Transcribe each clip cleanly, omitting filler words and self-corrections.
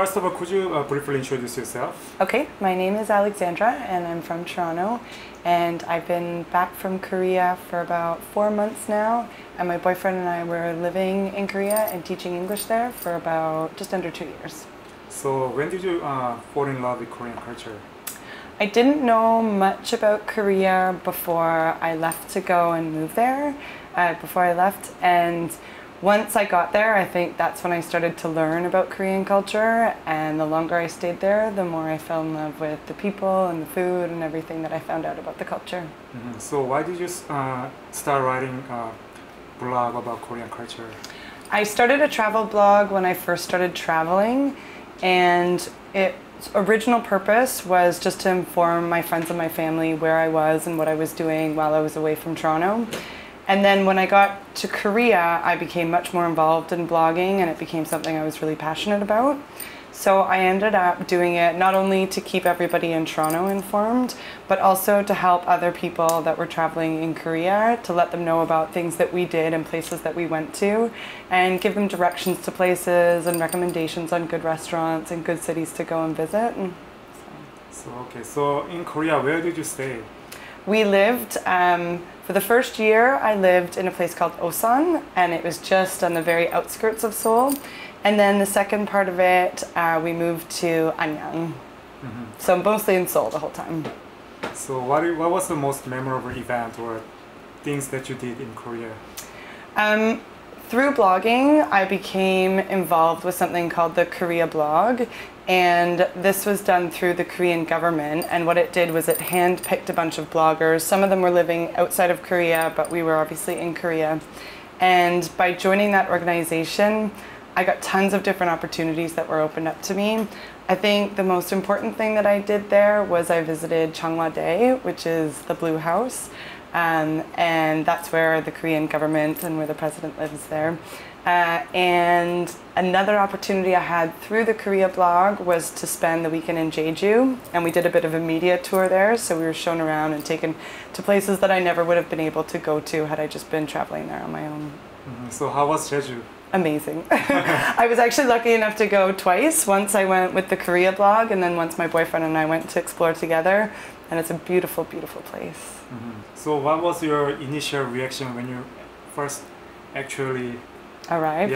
first of all, could you briefly introduce yourself? Okay, my name is Alexandra and I'm from Toronto, and I've been back from Korea for about 4 months now, and my boyfriend and I were living in Korea and teaching English there for about just under 2 years. So when did you fall in love with Korean culture? I didn't know much about Korea before I left to go and move there, and once I got there, I think that's when I started to learn about Korean culture, and the longer I stayed there, the more I fell in love with the people and the food and everything that I found out about the culture. Mm-hmm. So why did you start writing a blog about Korean culture? I started a travel blog when I first started traveling, and its original purpose was just to inform my friends and my family where I was and what I was doing while I was away from Toronto. And then when I got to Korea, I became much more involved in blogging, and it became something I was really passionate about. So I ended up doing it not only to keep everybody in Toronto informed, but also to help other people that were traveling in Korea, to let them know about things that we did and places that we went to, and give them directions to places and recommendations on good restaurants and good cities to go and visit. So in Korea, where did you stay? We lived, for the first year, I lived in a place called Osan, and it was just on the very outskirts of Seoul. And then the second part of it, we moved to Arirang. Mm-hmm. So mostly in Seoul the whole time. So what was the most memorable event or things that you did in Korea? Through blogging, I became involved with something called the Korea blog, and this was done through the Korean government, and what it did was it handpicked a bunch of bloggers. Some of them were living outside of Korea, but we were obviously in Korea. And by joining that organization, I got tons of different opportunities that were opened up to me. I think the most important thing that I did there was I visited Cheongwadae, which is the Blue House. And that's where the Korean government and where the president lives there. And another opportunity I had through the Korea blog was to spend the weekend in Jeju, and we did a bit of a media tour there, so we were shown around and taken to places that I never would have been able to go to had I just been traveling there on my own. Mm-hmm. So how was Jeju? Amazing. I was actually lucky enough to go twice. Once I went with the Korea blog, and then once my boyfriend and I went to explore together, and it's a beautiful, beautiful place. Mm-hmm. So what was your initial reaction when you first actually arrived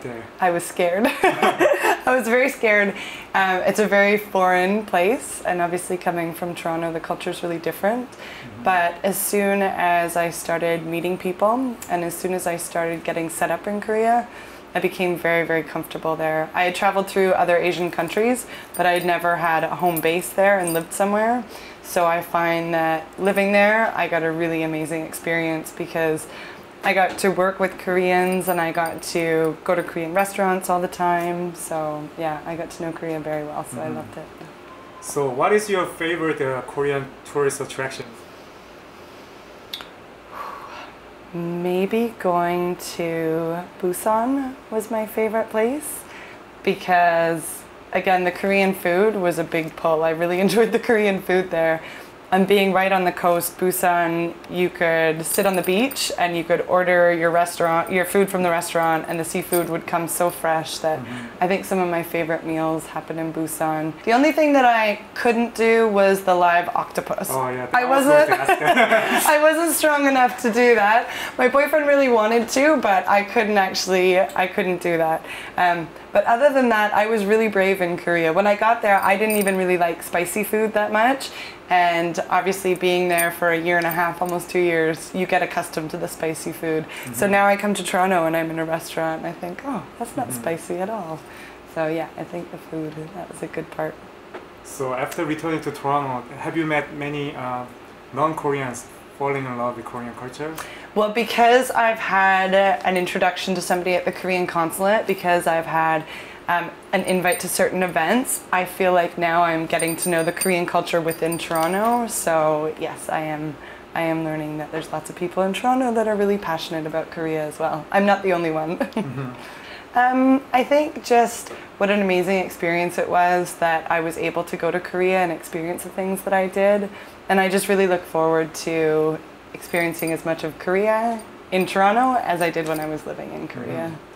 there? I was scared. I was very scared. It's a very foreign place, and obviously coming from Toronto, the culture is really different. Mm-hmm. But as soon as I started meeting people, and as soon as I started getting set up in Korea, I became very, very comfortable there. I had traveled through other Asian countries, but I had never had a home base there and lived somewhere. So I find that living there, I got a really amazing experience because I got to work with Koreans, and I got to go to Korean restaurants all the time. So yeah, I got to know Korea very well, so I loved it. So what is your favorite Korean tourist attraction? Maybe going to Busan was my favorite place, because again, the Korean food was a big pull. I really enjoyed the Korean food there. And being right on the coast, Busan, you could sit on the beach and you could order your food from the restaurant, and the seafood would come so fresh that I think some of my favorite meals happened in Busan. The only thing that I couldn't do was the live octopus. Oh yeah, I wasn't strong enough to do that. My boyfriend really wanted to, but I couldn't do that. But other than that, I was really brave in Korea. When I got there, I didn't even really like spicy food that much. And obviously being there for a year and a half, almost 2 years, you get accustomed to the spicy food. Mm-hmm. So now I come to Toronto and I'm in a restaurant and I think, oh, that's not spicy at all. So yeah, I think the food, that was a good part. So after returning to Toronto, have you met many non-Koreans falling in love with Korean culture? Well, because I've had an introduction to somebody at the Korean consulate, because I've had an invite to certain events, I feel like now I'm getting to know the Korean culture within Toronto. So yes, I am learning that there's lots of people in Toronto that are really passionate about Korea as well. I'm not the only one. Mm-hmm. I think just what an amazing experience it was that I was able to go to Korea and experience the things that I did. And I just really look forward to experiencing as much of Korea in Toronto as I did when I was living in Korea. Mm-hmm.